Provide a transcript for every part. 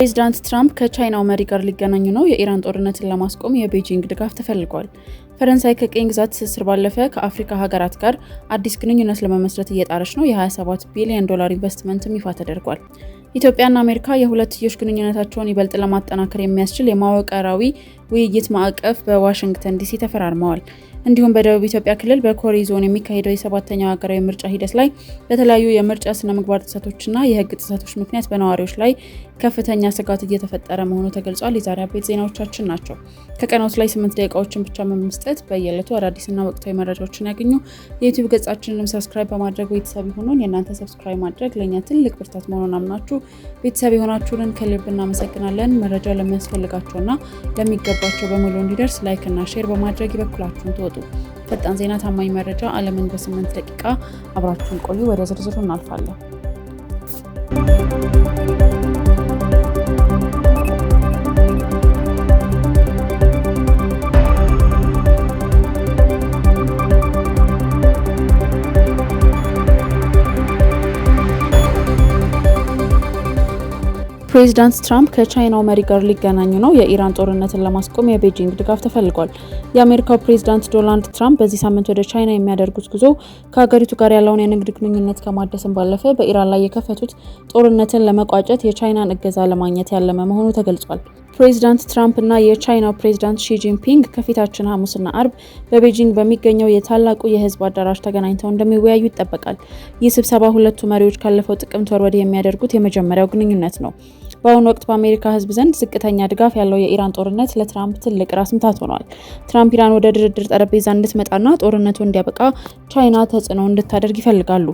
ፕሬዚዳንት ትራምፕ ከቻይናው መሪ ጋር ሊገናኙ ነው። የኢራን ጦርነትን ለማስቆም የቤጂንግ ድጋፍ ተፈልጓል። ፈረንሳይ ከቅኝ ግዛት ትስስር ባለፈ ከአፍሪካ ሀገራት ጋር አዲስ ግንኙነት ለመመስረት እየጣረች ነው። የ27 ቢሊዮን ዶላር ኢንቨስትመንትም ይፋ ተደርጓል። ኢትዮጵያና አሜሪካ የሁለትዮሽ ግንኙነታቸውን ይበልጥ ለማጠናከር የሚያስችል የመዋቅራዊ ውይይት ማዕቀፍ በዋሽንግተን ዲሲ ተፈራርመዋል። እንዲሁም በደቡብ ኢትዮጵያ ክልል በኮሪ ዞን የሚካሄደው የ7ኛው ሀገራዊ ምርጫ ሂደት ላይ በተለያዩ የምርጫ ስነ ምግባር ጥሰቶችና የህግ ጥሰቶች ምክንያት በነዋሪዎች ላይ ከፍተኛ ስጋት እየተፈጠረ መሆኑ ተገልጿል። የዛሬ አበይት ዜናዎቻችን ናቸው። ከቀናት ላይ 8 ደቂቃዎችን ብቻ በመስጠት በየዕለቱ አዳዲስና ወቅታዊ መረጃዎችን ያገኙ። የዩቲዩብ ገጻችንን ሰብስክራይብ በማድረግ ቤተሰብ ይሁኑን። የእናንተ ሰብስክራይብ ማድረግ ለእኛ ትልቅ ብርታት መሆኑን አምናችሁ ቤተሰብ የሆናችሁንን ከልብ እናመሰግናለን። መረጃ ለሚያስፈልጋቸውና ለሚገባቸው በሙሉ እንዲደርስ ላይክ እና ሼር በማድረግ ይበኩላችሁን ተወጡ። ፈጣን ዜና፣ ታማኝ መረጃ፣ ዓለምን በ8 ደቂቃ አብራችሁን ቆዩ። ወደ ዝርዝሩ እናልፋለን። ፕሬዚዳንት ትራምፕ ከቻይናው መሪ ጋር ሊገናኙ ነው። የኢራን ጦርነትን ለማስቆም የቤጂንግ ድጋፍ ተፈልጓል። የአሜሪካው ፕሬዚዳንት ዶናልድ ትራምፕ በዚህ ሳምንት ወደ ቻይና የሚያደርጉት ጉዞ ከሀገሪቱ ጋር ያለውን የንግድ ግንኙነት ከማደስም ባለፈ በኢራን ላይ የከፈቱት ጦርነትን ለመቋጨት የቻይናን እገዛ ለማግኘት ያለመ መሆኑ ተገልጿል። ፕሬዚዳንት ትራምፕ እና የቻይናው ፕሬዚዳንት ሺ ጂንፒንግ ከፊታችን ሐሙስና አርብ በቤጂንግ በሚገኘው የታላቁ የህዝብ አዳራሽ ተገናኝተው እንደሚወያዩ ይጠበቃል። ይህ ስብሰባ ሁለቱ መሪዎች ካለፈው ጥቅምት ወር ወዲህ የሚያደርጉት የመጀመሪያው ግንኙነት ነው። በአሁኑ ወቅት በአሜሪካ ህዝብ ዘንድ ዝቅተኛ ድጋፍ ያለው የኢራን ጦርነት ለትራምፕ ትልቅ ራስ ምታት ሆኗል። ትራምፕ ኢራን ወደ ድርድር ጠረጴዛ እንድትመጣና ጦርነቱ እንዲያበቃ ቻይና ተጽዕኖ እንድታደርግ ይፈልጋሉ።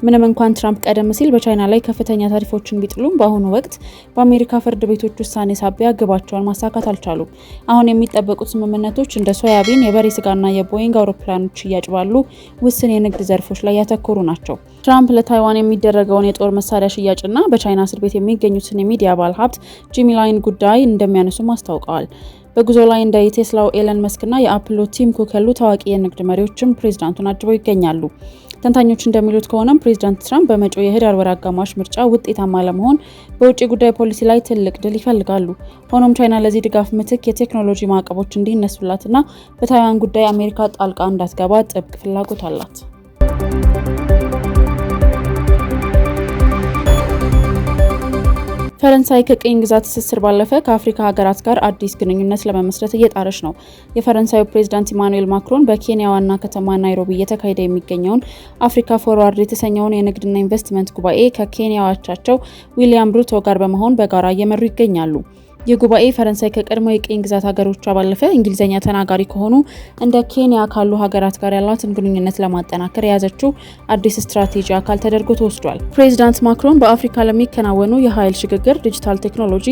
ምንም እንኳን ትራምፕ ቀደም ሲል በቻይና ላይ ከፍተኛ ታሪፎችን ቢጥሉም በአሁኑ ወቅት በአሜሪካ ፍርድ ቤቶች ውሳኔ ሳቢያ ግባቸውን ማሳካት አልቻሉም። አሁን የሚጠበቁት ስምምነቶች እንደ ሶያቢን፣ የበሬ ስጋና የቦይንግ አውሮፕላኖች ሽያጭ ባሉ ውስን የንግድ ዘርፎች ላይ ያተኮሩ ናቸው። ትራምፕ ለታይዋን የሚደረገውን የጦር መሳሪያ ሽያጭና በቻይና እስር ቤት የሚገኙትን የሚዲያ ባለሀብት ጂሚ ላይን ጉዳይ እንደሚያነሱም አስታውቀዋል። በጉዞ ላይ እንደ የቴስላው ኤለን መስክና የአፕሉ ቲም ኩክ ያሉ ታዋቂ የንግድ መሪዎችም ፕሬዚዳንቱን አጅበው ይገኛሉ። ተንታኞች እንደሚሉት ከሆነም ፕሬዚዳንት ትራምፕ በመጪው የህዳር ወር አጋማሽ ምርጫ ውጤታማ ለመሆን በውጭ ጉዳይ ፖሊሲ ላይ ትልቅ ድል ይፈልጋሉ። ሆኖም ቻይና ለዚህ ድጋፍ ምትክ የቴክኖሎጂ ማዕቀቦች እንዲነሱላትና በታይዋን ጉዳይ አሜሪካ ጣልቃ እንዳትገባ ጥብቅ ፍላጎት አላት። ፈረንሳይ ከቅኝ ግዛት ትስስር ባለፈ ከአፍሪካ ሀገራት ጋር አዲስ ግንኙነት ለመመስረት እየጣረች ነው። የፈረንሳዩ ፕሬዚዳንት ኢማኑኤል ማክሮን በኬንያ ዋና ከተማ ናይሮቢ እየተካሄደ የሚገኘውን አፍሪካ ፎርዋርድ የተሰኘውን የንግድና ኢንቨስትመንት ጉባኤ ከኬንያ አቻቸው ዊሊያም ሩቶ ጋር በመሆን በጋራ እየመሩ ይገኛሉ። ይህ ጉባኤ ፈረንሳይ ከቀድሞ የቅኝ ግዛት ሀገሮቿ ባለፈ እንግሊዝኛ ተናጋሪ ከሆኑ እንደ ኬንያ ካሉ ሀገራት ጋር ያላትን ግንኙነት ለማጠናከር የያዘችው አዲስ ስትራቴጂ አካል ተደርጎ ተወስዷል። ፕሬዚዳንት ማክሮን በአፍሪካ ለሚከናወኑ የኃይል ሽግግር፣ ዲጂታል ቴክኖሎጂ፣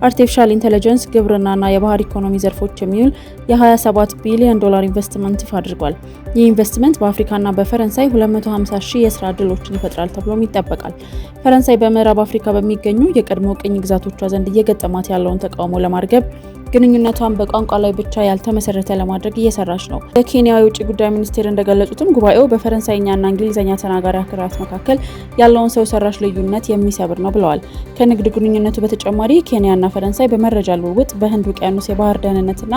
አርቲፊሻል ኢንተለጀንስ፣ ግብርናና የባህር ኢኮኖሚ ዘርፎች የሚውል የ27 ቢሊዮን ዶላር ኢንቨስትመንት ይፋ አድርጓል። ይህ ኢንቨስትመንት በአፍሪካና በፈረንሳይ 250 ሺህ የስራ ዕድሎችን ይፈጥራል ተብሎም ይጠበቃል። ፈረንሳይ በምዕራብ አፍሪካ በሚገኙ የቀድሞ ቅኝ ግዛቶቿ ዘንድ እየገጠማት ያለውን ተቃውሞ ለማርገብ ግንኙነቷን በቋንቋ ላይ ብቻ ያልተመሰረተ ለማድረግ እየሰራች ነው። የኬንያ የውጭ ጉዳይ ሚኒስቴር እንደገለጹትም ጉባኤው በፈረንሳይኛና እንግሊዝኛ ተናጋሪ ሀገራት መካከል ያለውን ሰው ሰራሽ ልዩነት የሚሰብር ነው ብለዋል። ከንግድ ግንኙነቱ በተጨማሪ ኬንያና ፈረንሳይ በመረጃ ልውውጥ፣ በህንድ ውቅያኖስ የባህር ደህንነትና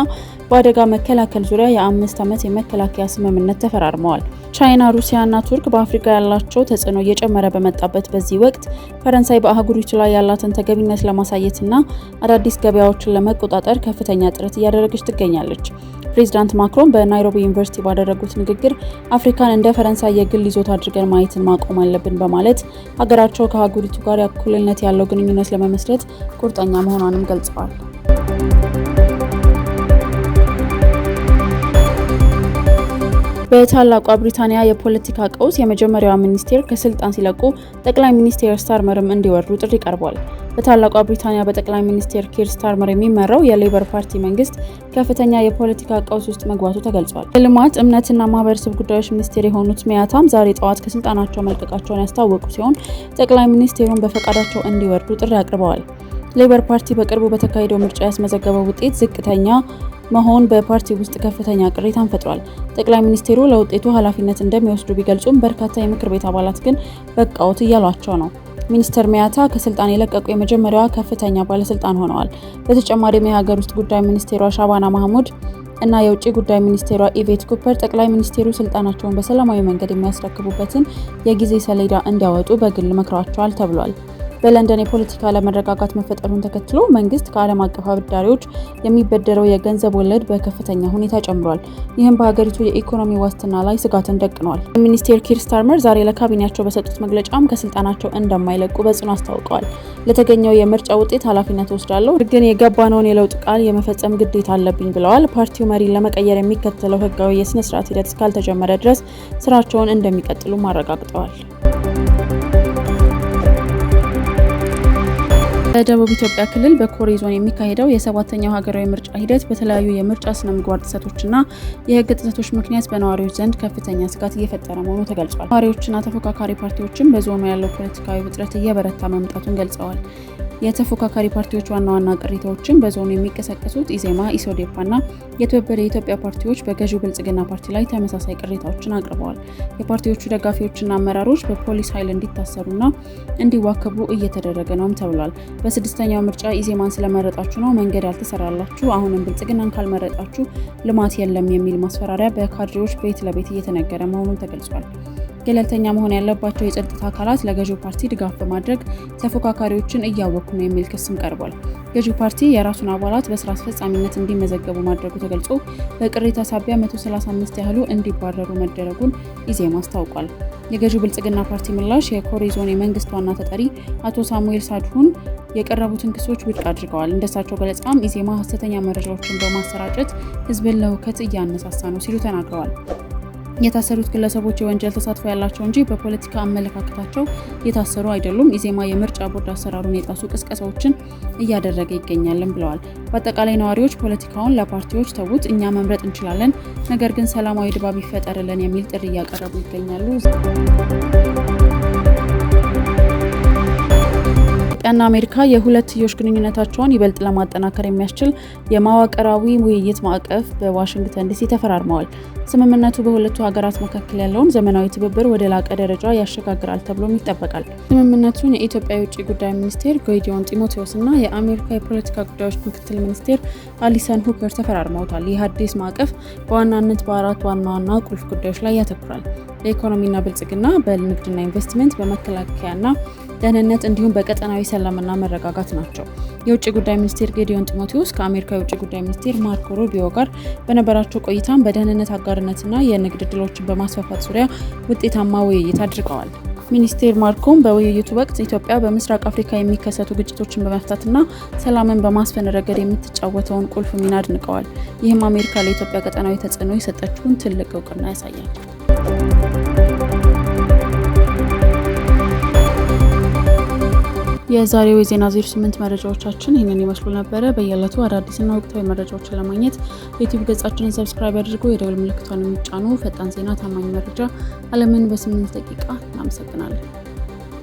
በአደጋ መከላከል ዙሪያ የ5 ዓመት የመከላከያ ስምምነት ተፈራርመዋል። ቻይና፣ ሩሲያና ቱርክ በአፍሪካ ያላቸው ተጽዕኖ እየጨመረ በመጣበት በዚህ ወቅት ፈረንሳይ በአህጉሪቱ ላይ ያላትን ተገቢነት ለማሳየትና አዳዲስ ገበያዎችን ለመቆጣጠር ከፍተኛ ጥረት እያደረገች ትገኛለች። ፕሬዚዳንት ማክሮን በናይሮቢ ዩኒቨርሲቲ ባደረጉት ንግግር አፍሪካን እንደ ፈረንሳይ የግል ይዞታ አድርገን ማየትን ማቆም አለብን በማለት ሀገራቸው ከአህጉሪቱ ጋር እኩልነት ያለው ግንኙነት ለመመስረት ቁርጠኛ መሆኗንም ገልጸዋል። በታላቋ ብሪታንያ የፖለቲካ ቀውስ የመጀመሪያዋ ሚኒስቴር ከስልጣን ሲለቁ ጠቅላይ ሚኒስቴር ስታርመርም እንዲወርዱ ጥሪ ቀርቧል። በታላቋ ብሪታንያ በጠቅላይ ሚኒስቴር ኪር ስታርመር የሚመራው የሌበር ፓርቲ መንግስት ከፍተኛ የፖለቲካ ቀውስ ውስጥ መግባቱ ተገልጿል። የልማት እምነትና ማህበረሰብ ጉዳዮች ሚኒስቴር የሆኑት ሚያታም ዛሬ ጠዋት ከስልጣናቸው መልቀቃቸውን ያስታወቁ ሲሆን ጠቅላይ ሚኒስቴሩን በፈቃዳቸው እንዲወርዱ ጥሪ አቅርበዋል። ሌበር ፓርቲ በቅርቡ በተካሄደው ምርጫ ያስመዘገበው ውጤት ዝቅተኛ መሆን በፓርቲ ውስጥ ከፍተኛ ቅሬታን ፈጥሯል። ጠቅላይ ሚኒስቴሩ ለውጤቱ ኃላፊነት እንደሚወስዱ ቢገልጹም በርካታ የምክር ቤት አባላት ግን በቃውት እያሏቸው ነው። ሚኒስትር ሚያታ ከስልጣን የለቀቁ የመጀመሪያዋ ከፍተኛ ባለስልጣን ሆነዋል። በተጨማሪም የሀገር ውስጥ ጉዳይ ሚኒስቴሯ ሻባና ማህሙድ እና የውጭ ጉዳይ ሚኒስቴሯ ኢቬት ኩፐር ጠቅላይ ሚኒስቴሩ ስልጣናቸውን በሰላማዊ መንገድ የሚያስረክቡበትን የጊዜ ሰሌዳ እንዲያወጡ በግል መክረዋቸዋል ተብሏል። በለንደን የፖለቲካ አለመረጋጋት መፈጠሩን ተከትሎ መንግስት ከዓለም አቀፍ አበዳሪዎች የሚበደረው የገንዘብ ወለድ በከፍተኛ ሁኔታ ጨምሯል። ይህም በሀገሪቱ የኢኮኖሚ ዋስትና ላይ ስጋትን ደቅኗል። ሚኒስቴር ኪር ስታርመር ዛሬ ለካቢኔያቸው በሰጡት መግለጫም ከስልጣናቸው እንደማይለቁ በጽኑ አስታውቀዋል። ለተገኘው የምርጫ ውጤት ኃላፊነት ወስዳለሁ፣ ግን የገባነውን የለውጥ ቃል የመፈጸም ግዴታ አለብኝ ብለዋል። ፓርቲው መሪን ለመቀየር የሚከተለው ህጋዊ የስነ ስርዓት ሂደት እስካልተጀመረ ድረስ ስራቸውን እንደሚቀጥሉ አረጋግጠዋል። በደቡብ ኢትዮጵያ ክልል በኮሬ ዞን የሚካሄደው የ7ኛው ሀገራዊ ምርጫ ሂደት በተለያዩ የምርጫ ስነ ምግባር ጥሰቶችና የህግ ጥሰቶች ምክንያት በነዋሪዎች ዘንድ ከፍተኛ ስጋት እየፈጠረ መሆኑ ተገልጿል። ነዋሪዎችና ተፎካካሪ ፓርቲዎችም በዞኑ ያለው ፖለቲካዊ ውጥረት እየበረታ መምጣቱን ገልጸዋል። የተፎካካሪ ፓርቲዎች ዋና ቅሬታዎችን በዞኑ የሚቀሰቀሱት ኢዜማ፣ ኢሶዴፓና የትብብር የኢትዮጵያ ፓርቲዎች በገዢው ብልጽግና ፓርቲ ላይ ተመሳሳይ ቅሬታዎችን አቅርበዋል። የፓርቲዎቹ ደጋፊዎችና አመራሮች በፖሊስ ኃይል እንዲታሰሩና እንዲዋከቡ እየተደረገ ነውም ተብሏል። በስድስተኛው ምርጫ ኢዜማን ስለመረጣችሁ ነው መንገድ ያልተሰራላችሁ፣ አሁንም ብልጽግናን ካልመረጣችሁ ልማት የለም የሚል ማስፈራሪያ በካድሬዎች ቤት ለቤት እየተነገረ መሆኑን ተገልጿል። ገለልተኛ መሆን ያለባቸው የጸጥታ አካላት ለገዢው ፓርቲ ድጋፍ በማድረግ ተፎካካሪዎችን እያወኩ ነው የሚል ክስም ቀርቧል። ገዢው ፓርቲ የራሱን አባላት በስራ አስፈጻሚነት እንዲመዘገቡ ማድረጉ ተገልጾ በቅሬታ ሳቢያ 135 ያህሉ እንዲባረሩ መደረጉን ኢዜማ አስታውቋል። የገዢው ብልጽግና ፓርቲ ምላሽ የኮሬ ዞን የመንግስት ዋና ተጠሪ አቶ ሳሙኤል ሳድሁን የቀረቡትን ክሶች ውድቅ አድርገዋል። እንደሳቸው ገለጻም ኢዜማ ሀሰተኛ መረጃዎችን በማሰራጨት ህዝብን ለሁከት እያነሳሳ ነው ሲሉ ተናግረዋል። የታሰሩት ግለሰቦች የወንጀል ተሳትፎ ያላቸው እንጂ በፖለቲካ አመለካከታቸው የታሰሩ አይደሉም። ኢዜማ የምርጫ ቦርድ አሰራሩን የጣሱ ቅስቀሳዎችን እያደረገ ይገኛልን ብለዋል። በአጠቃላይ ነዋሪዎች ፖለቲካውን ለፓርቲዎች ተዉት፣ እኛ መምረጥ እንችላለን፣ ነገር ግን ሰላማዊ ድባብ ይፈጠርልን የሚል ጥሪ እያቀረቡ ይገኛሉ። ኢትዮጵያና አሜሪካ የሁለትዮሽ ግንኙነታቸውን ይበልጥ ለማጠናከር የሚያስችል የመዋቅራዊ ውይይት ማዕቀፍ በዋሽንግተን ዲሲ ተፈራርመዋል። ስምምነቱ በሁለቱ ሀገራት መካከል ያለውን ዘመናዊ ትብብር ወደ ላቀ ደረጃ ያሸጋግራል ተብሎም ይጠበቃል። ስምምነቱን የኢትዮጵያ የውጭ ጉዳይ ሚኒስቴር ጌዲዮን ጢሞቴዎስና የአሜሪካ የፖለቲካ ጉዳዮች ምክትል ሚኒስቴር አሊሰን ሁከር ተፈራርመውታል። ይህ አዲስ ማዕቀፍ በዋናነት በአራት ዋና ቁልፍ ጉዳዮች ላይ ያተኩራል። በኢኮኖሚና ብልጽግና፣ በንግድና ኢንቨስትመንት፣ በመከላከያና ደህንነት እንዲሁም በቀጠናዊ ሰላምና መረጋጋት ናቸው። የውጭ ጉዳይ ሚኒስቴር ጌዲዮን ጢሞቴዎስ ከአሜሪካ የውጭ ጉዳይ ሚኒስቴር ማርኮ ሩቢዮ ጋር በነበራቸው ቆይታም በደህንነት አጋርነትና የንግድ ዕድሎችን በማስፋፋት ዙሪያ ውጤታማ ውይይት አድርገዋል። ሚኒስቴር ማርኮም በውይይቱ ወቅት ኢትዮጵያ በምስራቅ አፍሪካ የሚከሰቱ ግጭቶችን በመፍታትና ሰላምን በማስፈን ረገድ የምትጫወተውን ቁልፍ ሚና አድንቀዋል። ይህም አሜሪካ ለኢትዮጵያ ቀጠናዊ ተጽዕኖ የሰጠችውን ትልቅ እውቅና ያሳያል። የዛሬው የዜና 08 መረጃዎቻችን ይህንን ይመስሉ ነበረ። በየዕለቱ አዳዲስና ወቅታዊ መረጃዎችን ለማግኘት የዩቲዩብ ገጻችንን ሰብስክራይብ አድርጎ የደወል ምልክቷን የሚጫኑ ፈጣን ዜና፣ ታማኝ መረጃ ዓለምን በ8 ደቂቃ። እናመሰግናለን።